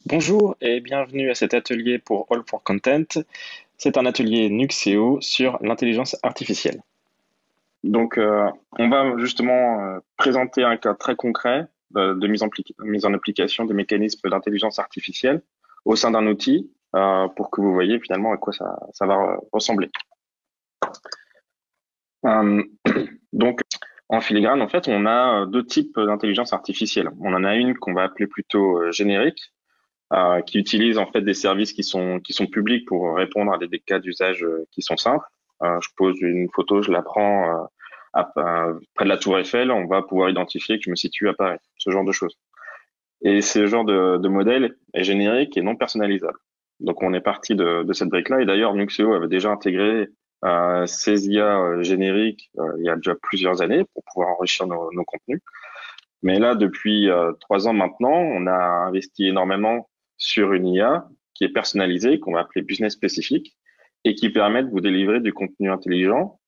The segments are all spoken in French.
Bonjour et bienvenue à cet atelier pour All for Content. C'est un atelier Nuxeo sur l'intelligence artificielle. Donc, on va justement présenter un cas très concret de mise en application de mécanismes d'intelligence artificielle au sein d'un outil pour que vous voyez finalement à quoi ça va ressembler. Euh, donc, en filigrane, en fait, on a deux types d'intelligence artificielle. On en a une qu'on va appeler plutôt générique, qui utilisent en fait des services qui sont publics pour répondre à des cas d'usage qui sont simples. Je pose une photo, je la prends près de la Tour Eiffel, on va pouvoir identifier que je me situe à Paris, ce genre de choses. Et ce genre de modèle est générique et non personnalisable. Donc on est parti de cette brique-là. Et d'ailleurs, Nuxeo avait déjà intégré ces IA génériques il y a déjà plusieurs années pour pouvoir enrichir nos contenus. Mais là, depuis 3 ans maintenant, on a investi énormément sur une IA qui est personnalisée, qu'on va appeler business spécifique, et qui permet de vous délivrer du contenu intelligent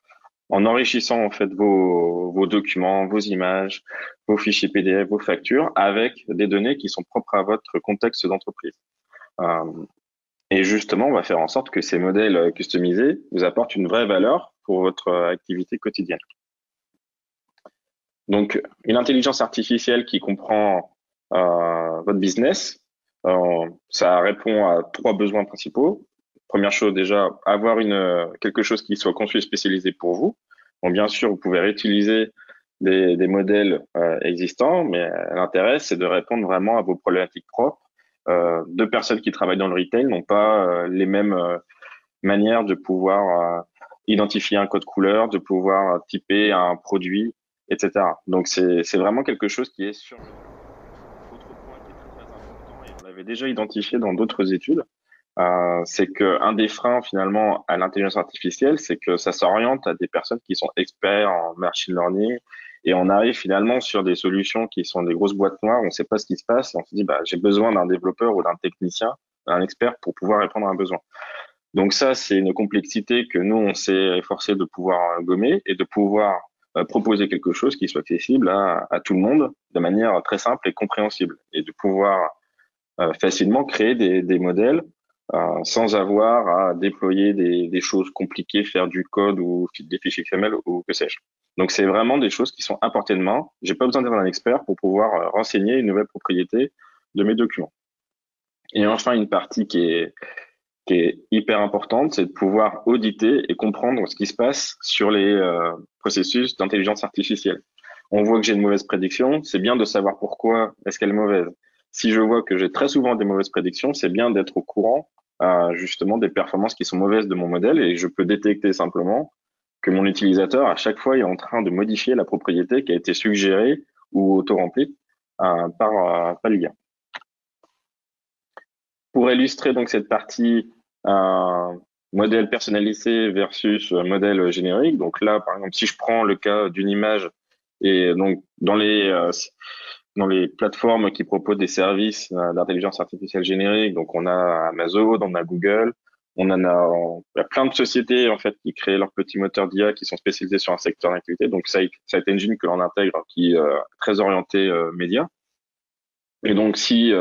en enrichissant en fait vos documents, vos images, vos fichiers PDF, vos factures, avec des données qui sont propres à votre contexte d'entreprise. Euh, et justement, on va faire en sorte que ces modèles customisés vous apportent une vraie valeur pour votre activité quotidienne. Donc, une intelligence artificielle qui comprend votre business, ça répond à trois besoins principaux. Première chose, déjà, avoir quelque chose qui soit conçu et spécialisé pour vous. Bon, bien sûr, vous pouvez réutiliser des modèles existants, mais l'intérêt, c'est de répondre vraiment à vos problématiques propres. Deux personnes qui travaillent dans le retail n'ont pas les mêmes manières de pouvoir identifier un code couleur, de pouvoir typer un produit, etc. Donc c'est vraiment quelque chose qui est sur mesure. Autre point qui est très très important et on l'avait déjà identifié dans d'autres études, c'est que un des freins finalement à l'intelligence artificielle, c'est que ça s'oriente à des personnes qui sont experts en machine learning et on arrive finalement sur des solutions qui sont des grosses boîtes noires, on ne sait pas ce qui se passe et on se dit bah j'ai besoin d'un développeur ou d'un technicien, d'un expert pour pouvoir répondre à un besoin. Donc ça, c'est une complexité que nous, on s'est efforcé de pouvoir gommer et de pouvoir proposer quelque chose qui soit accessible à tout le monde de manière très simple et compréhensible et de pouvoir facilement créer des modèles sans avoir à déployer des choses compliquées, faire du code ou des fichiers XML ou que sais-je. Donc c'est vraiment des choses qui sont à portée de main. J'ai pas besoin d'être un expert pour pouvoir renseigner une nouvelle propriété de mes documents. Et enfin, une partie qui est hyper importante, c'est de pouvoir auditer et comprendre ce qui se passe sur les processus d'intelligence artificielle. On voit que j'ai une mauvaise prédiction, c'est bien de savoir pourquoi est-ce qu'elle est mauvaise. Si je vois que j'ai très souvent des mauvaises prédictions, c'est bien d'être au courant justement des performances qui sont mauvaises de mon modèle et je peux détecter simplement que mon utilisateur, à chaque fois, est en train de modifier la propriété qui a été suggérée ou auto-remplie par l'IA. Pour illustrer donc cette partie modèle personnalisé versus modèle générique, donc là, par exemple, si je prends le cas d'une image et donc dans les plateformes qui proposent des services d'intelligence artificielle générique, donc on a Amazon, on a Google, il y a plein de sociétés en fait qui créent leurs petits moteurs d'IA qui sont spécialisés sur un secteur d'activité. Donc Site Engine que l'on intègre qui est très orienté média. Et donc si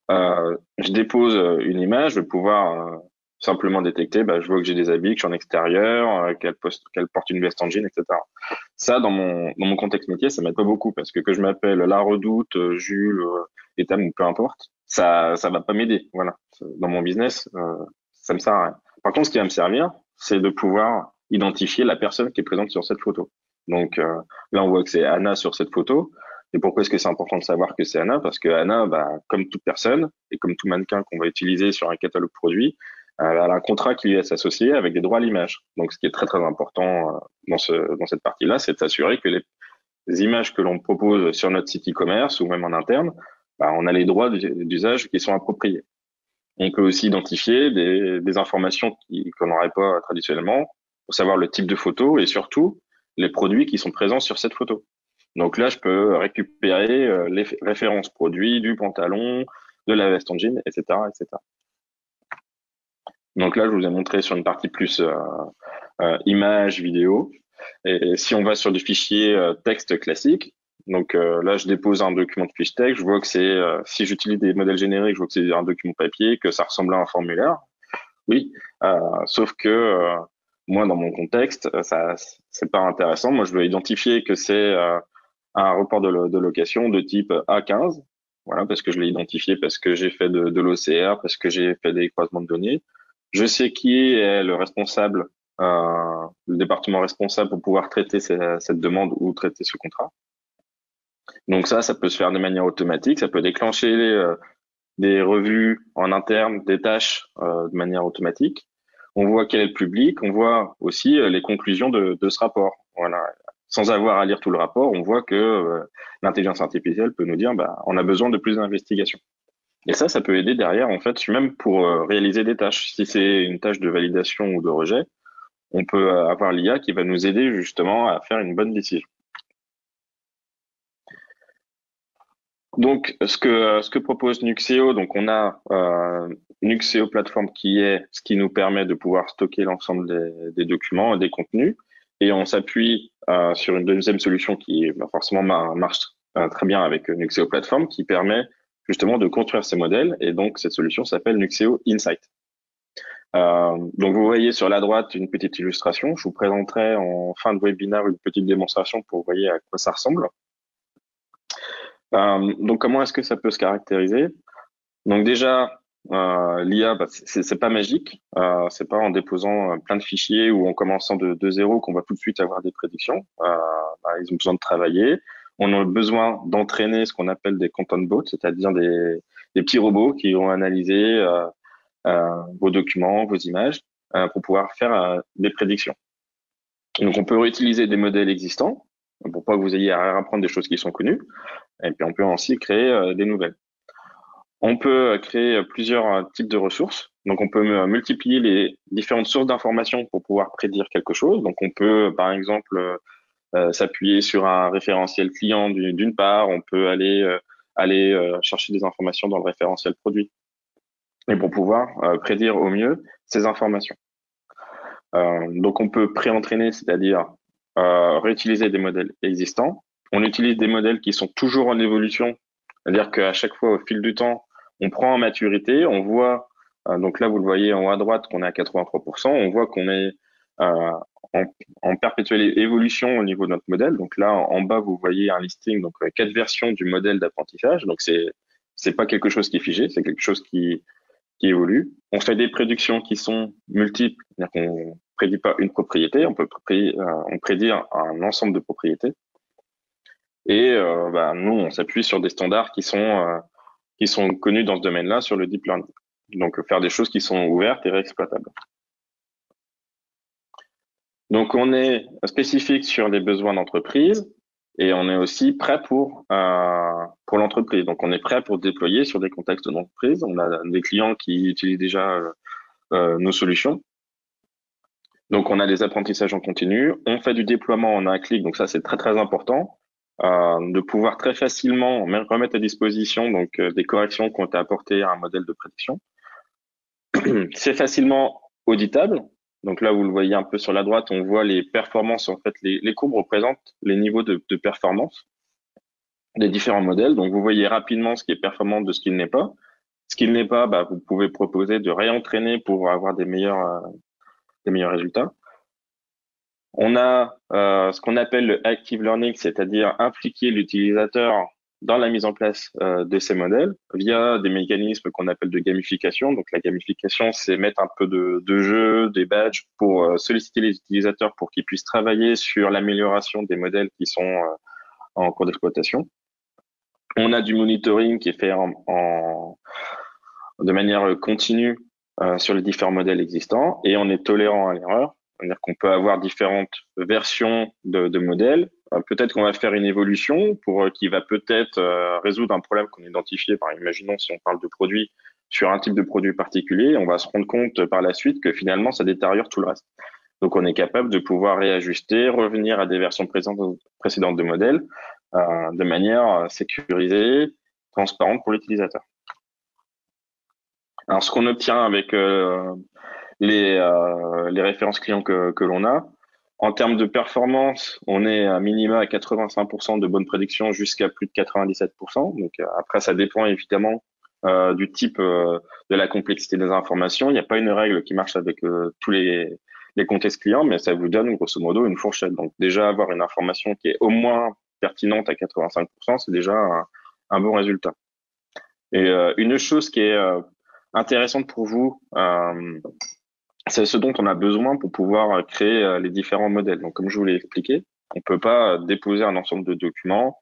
je dépose une image, je vais pouvoir simplement détecter, bah, je vois que j'ai des habits, que je suis en extérieur, qu'elle porte une veste en jean, etc. Ça, dans mon contexte métier, ça m'aide pas beaucoup parce que je m'appelle La Redoute, Jules, Etam ou peu importe, ça va pas m'aider. Voilà. Dans mon business, ça me sert à rien. Par contre, ce qui va me servir, c'est de pouvoir identifier la personne qui est présente sur cette photo. Donc là, on voit que c'est Anna sur cette photo. Et pourquoi est-ce que c'est important de savoir que c'est Anna? Parce que Anna, bah, comme toute personne et comme tout mannequin qu'on va utiliser sur un catalogue produit, elle a un contrat qui lui est associé avec des droits à l'image. Donc, ce qui est très très important dans cette partie-là, c'est de s'assurer que les images que l'on propose sur notre site e-commerce ou même en interne, bah, on a les droits d'usage qui sont appropriés. On peut aussi identifier des informations qu'on n'aurait pas traditionnellement pour savoir le type de photo et surtout les produits qui sont présents sur cette photo. Donc là, je peux récupérer les références produits du pantalon, de la veste en jean, etc., etc. Donc là, je vous ai montré sur une partie plus image, vidéo. Et si on va sur du fichier texte classique, Donc là, je dépose un document de fiche texte, je vois que si j'utilise des modèles génériques, je vois que c'est un document papier, que ça ressemble à un formulaire. Oui, sauf que moi, dans mon contexte, ça, c'est pas intéressant. Moi, je veux identifier que c'est un report de location de type A15. Voilà, parce que je l'ai identifié, parce que j'ai fait de l'OCR, parce que j'ai fait des croisements de données. Je sais qui est le responsable, le département responsable pour pouvoir traiter cette demande ou traiter ce contrat. Donc ça peut se faire de manière automatique. Ça peut déclencher des revues en interne, des tâches de manière automatique. On voit quel est le public, on voit aussi les conclusions de ce rapport. Voilà. Sans avoir à lire tout le rapport, on voit que l'intelligence artificielle peut nous dire, bah, on a besoin de plus d'investigation. Et ça peut aider derrière, en fait, même pour réaliser des tâches. Si c'est une tâche de validation ou de rejet, on peut avoir l'IA qui va nous aider justement à faire une bonne décision. Donc, ce que propose Nuxeo, donc on a Nuxeo Platform qui est ce qui nous permet de pouvoir stocker l'ensemble des documents et des contenus, et on s'appuie sur une deuxième solution qui forcément marche très bien avec Nuxeo Platform, qui permet justement de construire ces modèles, et donc cette solution s'appelle Nuxeo Insight. Donc vous voyez sur la droite une petite illustration. Je vous présenterai en fin de webinaire une petite démonstration pour que vous voyez à quoi ça ressemble. Donc comment est-ce que ça peut se caractériser? Donc déjà, l'IA, bah, c'est pas magique. C'est pas en déposant plein de fichiers ou en commençant de zéro qu'on va tout de suite avoir des prédictions. Bah, ils ont besoin de travailler. On a besoin d'entraîner ce qu'on appelle des content bots, c'est-à-dire des petits robots qui vont analyser vos documents, vos images, pour pouvoir faire des prédictions. Donc on peut réutiliser des modèles existants pour pas que vous ayez à apprendre des choses qui sont connues. Et puis on peut aussi créer des nouvelles. On peut créer plusieurs types de ressources. Donc, on peut multiplier les différentes sources d'informations pour pouvoir prédire quelque chose. Donc, on peut, par exemple, s'appuyer sur un référentiel client d'une part. On peut aller chercher des informations dans le référentiel produit. Et pour pouvoir prédire au mieux ces informations. Donc, on peut pré-entraîner, c'est-à-dire réutiliser des modèles existants. On utilise des modèles qui sont toujours en évolution, c'est-à-dire qu'à chaque fois, au fil du temps, on prend en maturité, on voit, donc là, vous le voyez en haut à droite, qu'on est à 83%, on voit qu'on est en, en perpétuelle évolution au niveau de notre modèle. Donc là, en bas, vous voyez un listing, donc 4 versions du modèle d'apprentissage. Donc c'est pas quelque chose qui est figé, c'est quelque chose qui évolue. On fait des prédictions qui sont multiples, c'est-à-dire qu'on prédit pas une propriété, on prédit un ensemble de propriétés. Et bah, nous, on s'appuie sur des standards qui sont connus dans ce domaine-là sur le deep learning. Donc, faire des choses qui sont ouvertes et réexploitables. Donc, on est spécifique sur les besoins d'entreprise et on est aussi prêt pour l'entreprise. Donc, on est prêt pour déployer sur des contextes d'entreprise. On a des clients qui utilisent déjà nos solutions. Donc, on a des apprentissages en continu. On fait du déploiement en un clic. Donc, ça, c'est très, très important. De pouvoir très facilement remettre à disposition donc des corrections qui ont été apportées à un modèle de prédiction. C'est facilement auditable. Donc là, vous le voyez un peu sur la droite, on voit les performances. En fait, les courbes représentent les niveaux de performance des différents modèles. Donc, vous voyez rapidement ce qui est performant de ce qui ne l'est pas. Ce qui ne l'est pas, bah, vous pouvez proposer de réentraîner pour avoir des meilleurs résultats. On a ce qu'on appelle le active learning, c'est-à-dire impliquer l'utilisateur dans la mise en place de ces modèles via des mécanismes qu'on appelle de gamification. Donc la gamification, c'est mettre un peu de jeu, des badges pour solliciter les utilisateurs pour qu'ils puissent travailler sur l'amélioration des modèles qui sont en cours d'exploitation. On a du monitoring qui est fait de manière continue sur les différents modèles existants et on est tolérant à l'erreur. C'est-à-dire qu'on peut avoir différentes versions de modèles. Peut-être qu'on va faire une évolution pour qui va peut-être résoudre un problème qu'on a identifié. Imaginons si on parle de produits sur un type de produit particulier, on va se rendre compte par la suite que finalement ça détériore tout le reste. Donc on est capable de pouvoir réajuster, revenir à des versions précédentes de modèles de manière sécurisée, transparente pour l'utilisateur. Alors ce qu'on obtient avec les références clients que l'on a. En termes de performance, on est à minima à 85% de bonnes prédictions jusqu'à plus de 97%. Donc après, ça dépend évidemment du type de la complexité des informations. Il n'y a pas une règle qui marche avec tous les contextes clients, mais ça vous donne grosso modo une fourchette. Donc déjà avoir une information qui est au moins pertinente à 85%, c'est déjà un bon résultat. Et une chose qui est intéressante pour vous, c'est ce dont on a besoin pour pouvoir créer les différents modèles. Donc, comme je vous l'ai expliqué, on peut pas déposer un ensemble de documents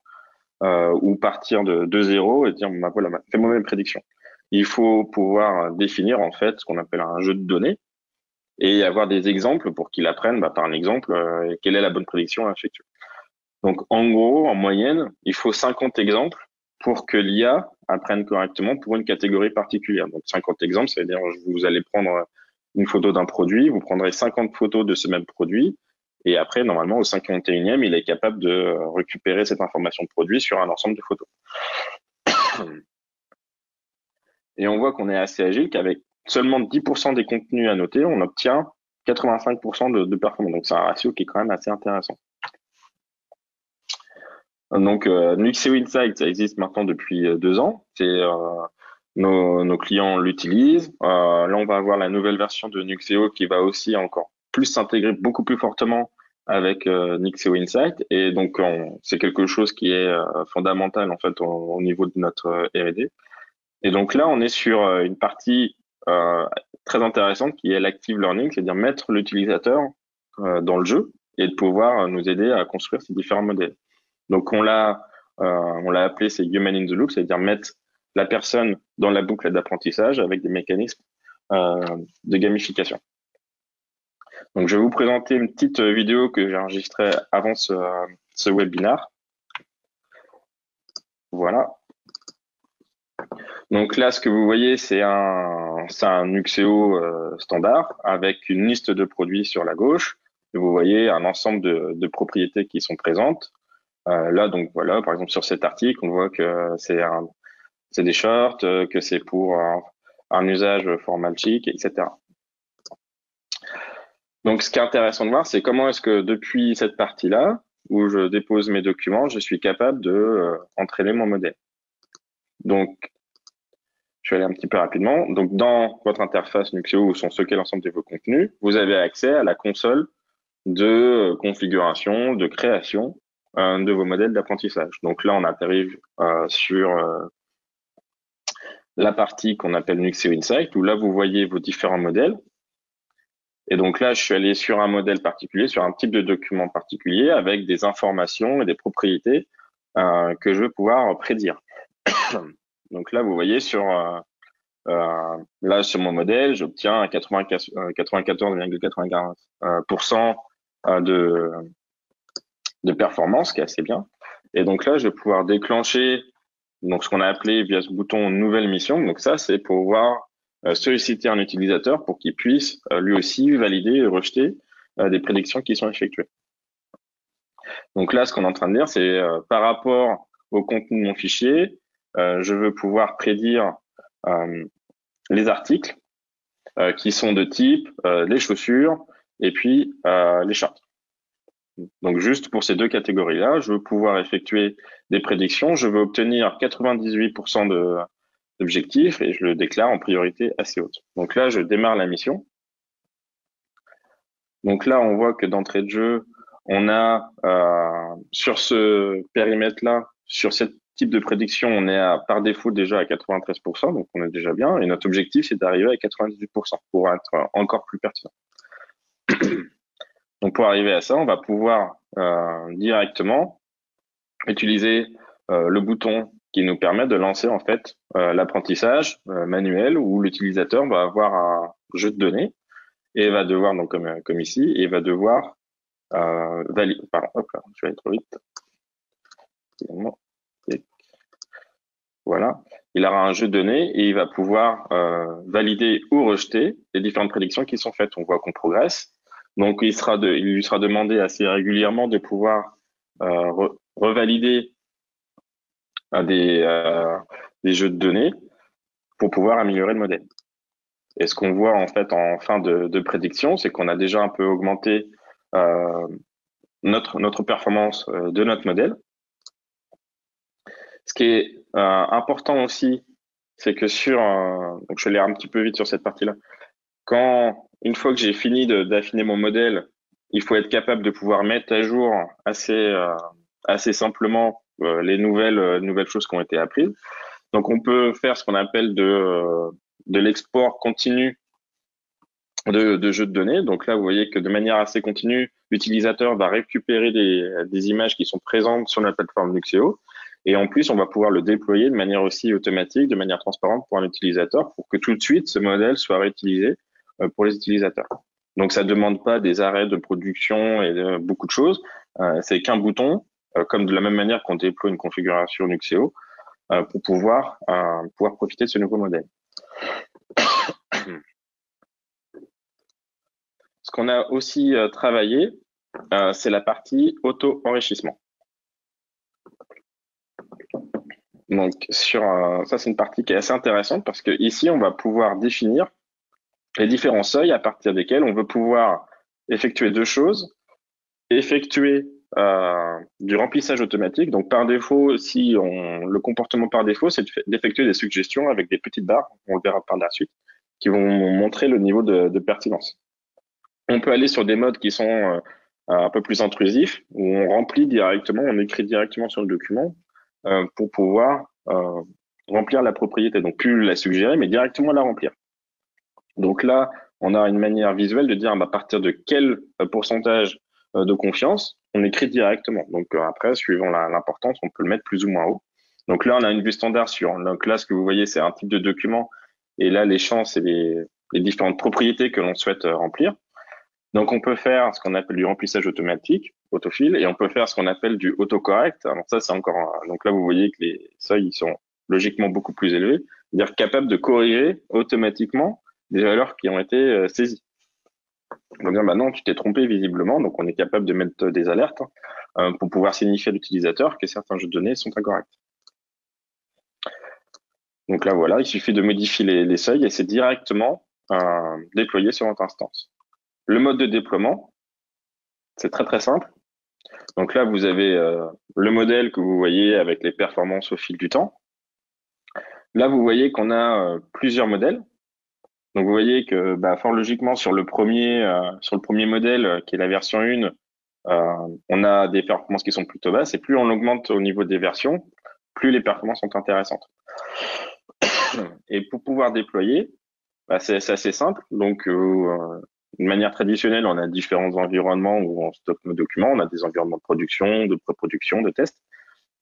ou partir de zéro et dire, bah, voilà, fais-moi mes prédictions. Il faut pouvoir définir en fait ce qu'on appelle un jeu de données et avoir des exemples pour qu'il apprenne bah, par un exemple quelle est la bonne prédiction à effectuer. Donc, en gros, en moyenne, il faut 50 exemples pour que l'IA apprenne correctement pour une catégorie particulière. Donc, 50 exemples, ça veut dire que vous allez prendre une photo d'un produit, vous prendrez 50 photos de ce même produit, et après, normalement, au 51e, il est capable de récupérer cette information de produit sur un ensemble de photos. Et on voit qu'on est assez agile, qu'avec seulement 10% des contenus à noter, on obtient 85% de performance. Donc, c'est un ratio qui est quand même assez intéressant. Donc, Nuxeo Insight, ça existe maintenant depuis 2 ans. Nos clients l'utilisent. Là, on va avoir la nouvelle version de Nuxeo qui va aussi encore plus s'intégrer beaucoup plus fortement avec Nuxeo Insight. Et donc, c'est quelque chose qui est fondamental en fait au niveau de notre R&D. Et donc là, on est sur une partie euh, très intéressante qui est l'active learning, c'est-à-dire mettre l'utilisateur dans le jeu et de pouvoir nous aider à construire ces différents modèles. Donc on l'a appelé c'est human in the loop, c'est-à-dire mettre la personne dans la boucle d'apprentissage avec des mécanismes de gamification. Donc je vais vous présenter une petite vidéo que j'ai enregistrée avant ce webinaire. Voilà. Donc là, ce que vous voyez, c'est un Nuxeo standard avec une liste de produits sur la gauche. Et vous voyez un ensemble de propriétés qui sont présentes. Là, donc voilà, par exemple sur cet article, on voit que c'est des shorts, que c'est pour un usage formal chic, etc. Donc, ce qui est intéressant de voir, c'est comment est-ce que depuis cette partie-là, où je dépose mes documents, je suis capable de entraîner mon modèle. Donc, je vais aller un petit peu rapidement. Donc, dans votre interface Nuxeo où sont stockés l'ensemble de vos contenus, vous avez accès à la console de configuration, de création de vos modèles d'apprentissage. Donc là, on arrive sur la partie qu'on appelle Nuxeo Insight, où là, vous voyez vos différents modèles. Et donc là, je suis allé sur un modèle particulier, sur un type de document particulier, avec des informations et des propriétés que je veux pouvoir prédire. Donc là, vous voyez là sur mon modèle, j'obtiens 94,95% de performance, qui est assez bien. Et donc là, je vais pouvoir déclencher donc ce qu'on a appelé via ce bouton nouvelle mission. Donc ça, c'est pour pouvoir solliciter un utilisateur pour qu'il puisse lui aussi valider et rejeter des prédictions qui sont effectuées. Donc là, ce qu'on est en train de dire, c'est par rapport au contenu de mon fichier, je veux pouvoir prédire les articles qui sont de type les chaussures et puis les shorts. Donc juste pour ces deux catégories-là, je veux pouvoir effectuer des prédictions. Je veux obtenir 98% d'objectifs et je le déclare en priorité assez haute. Donc là, je démarre la mission. Donc là, on voit que d'entrée de jeu, on a sur ce périmètre-là, sur ce type de prédiction, on est par défaut déjà à 93%, donc on est déjà bien. Et notre objectif, c'est d'arriver à 98% pour être encore plus pertinent. Donc pour arriver à ça, on va pouvoir directement utiliser le bouton qui nous permet de lancer en fait l'apprentissage manuel où l'utilisateur va avoir un jeu de données et va devoir donc comme ici et va devoir valider. Pardon, hop là, je vais aller trop vite. Voilà, il aura un jeu de données et il va pouvoir valider ou rejeter les différentes prédictions qui sont faites. On voit qu'on progresse. Donc, il lui sera demandé assez régulièrement de pouvoir revalider des jeux de données pour pouvoir améliorer le modèle. Et ce qu'on voit en fait en fin de prédiction, c'est qu'on a déjà un peu augmenté euh, notre performance de notre modèle. Ce qui est important aussi, c'est que donc je vais aller un petit peu vite sur cette partie-là. Une fois que j'ai fini d'affiner mon modèle, il faut être capable de pouvoir mettre à jour assez simplement les nouvelles choses qui ont été apprises. Donc on peut faire ce qu'on appelle de l'export continu de jeux de données. Donc là, vous voyez que de manière assez continue, l'utilisateur va récupérer des images qui sont présentes sur la plateforme Nuxeo. Et en plus, on va pouvoir le déployer de manière aussi automatique, de manière transparente pour un utilisateur, pour que tout de suite, ce modèle soit réutilisé pour les utilisateurs. Donc, ça ne demande pas des arrêts de production et beaucoup de choses. C'est qu'un bouton, comme de la même manière qu'on déploie une configuration Nuxeo, pour pouvoir profiter de ce nouveau modèle. Ce qu'on a aussi travaillé, c'est la partie auto-enrichissement. Donc, ça, c'est une partie qui est assez intéressante parce que ici, on va pouvoir définir les différents seuils à partir desquels on veut pouvoir effectuer deux choses. Effectuer du remplissage automatique. Donc, par défaut, le comportement par défaut, c'est d'effectuer des suggestions avec des petites barres, on le verra par la suite, qui vont montrer le niveau de pertinence. On peut aller sur des modes qui sont un peu plus intrusifs, où on remplit directement, on écrit directement sur le document pour pouvoir remplir la propriété. Donc, plus la suggérer, mais directement la remplir. Donc là, on a une manière visuelle de dire à partir de quel pourcentage de confiance on écrit directement. Donc après, suivant l'importance, on peut le mettre plus ou moins haut. Donc là, on a une vue standard sur. Donc là, ce que vous voyez, c'est un type de document. Et là, les champs, c'est les différentes propriétés que l'on souhaite remplir. Donc on peut faire ce qu'on appelle du remplissage automatique, autofill, et on peut faire ce qu'on appelle du autocorrect. Alors ça, c'est encore. Donc là, vous voyez que les seuils ils sont logiquement beaucoup plus élevés, c'est-à-dire capables de corriger automatiquement des valeurs qui ont été saisies. On va dire, non, tu t'es trompé visiblement, donc on est capable de mettre des alertes pour pouvoir signifier à l'utilisateur que certains jeux de données sont incorrects. Donc là, voilà, il suffit de modifier les seuils et c'est directement déployé sur notre instance. Le mode de déploiement, c'est très très simple. Donc là, vous avez le modèle que vous voyez avec les performances au fil du temps. Là, vous voyez qu'on a plusieurs modèles. Donc vous voyez que fort logiquement sur le premier modèle qui est la version 1, on a des performances qui sont plutôt basses et plus on augmente au niveau des versions, plus les performances sont intéressantes. Et pour pouvoir déployer, c'est assez simple. Donc de manière traditionnelle, on a différents environnements où on stocke nos documents. On a des environnements de production, de pré-production, de test.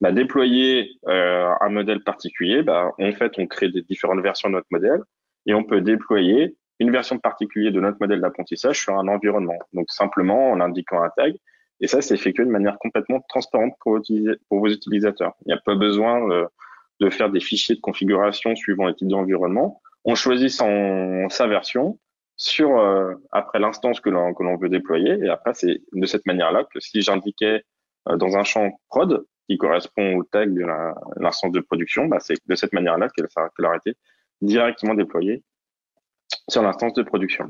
Déployer un modèle particulier, en fait, on crée des différentes versions de notre modèle et on peut déployer une version particulière de notre modèle d'apprentissage sur un environnement. Donc, simplement en indiquant un tag. Et ça, c'est effectué de manière complètement transparente pour vos utilisateurs. Il n'y a pas besoin de faire des fichiers de configuration suivant les types d'environnement. On choisit sa version après l'instance que l'on veut déployer. Et après, c'est de cette manière-là que si j'indiquais dans un champ prod qui correspond au tag de l'instance de production, c'est de cette manière-là qu'elle aura été directement déployée sur l'instance de production.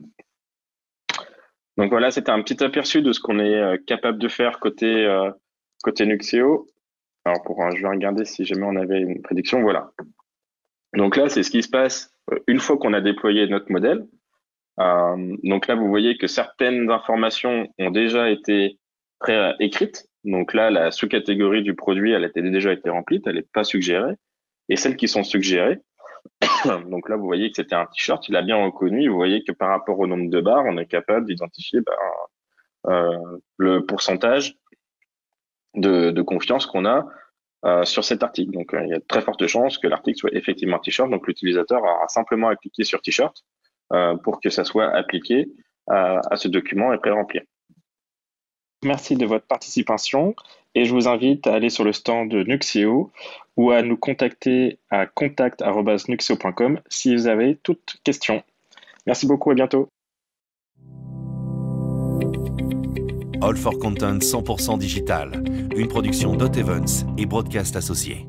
Donc voilà, c'était un petit aperçu de ce qu'on est capable de faire côté Nuxeo. Alors je vais regarder si jamais on avait une prédiction. Voilà. Donc là, c'est ce qui se passe une fois qu'on a déployé notre modèle. Donc là, vous voyez que certaines informations ont déjà été préécrites. Donc là, la sous-catégorie du produit, elle a déjà été remplie, elle n'est pas suggérée. Et celles qui sont suggérées, donc là, vous voyez que c'était un t-shirt, il a bien reconnu. Vous voyez que par rapport au nombre de barres, on est capable d'identifier le pourcentage de confiance qu'on a sur cet article. Donc il y a de très fortes chances que l'article soit effectivement un t-shirt. Donc l'utilisateur aura simplement à cliquer sur t-shirt pour que ça soit appliqué à ce document et pré-rempli. Merci de votre participation et je vous invite à aller sur le stand de Nuxeo ou à nous contacter à contact@nuxeo.com si vous avez toute question. Merci beaucoup, à bientôt. All for Content 100% digital, une production Dot Events et Broadcast Associés.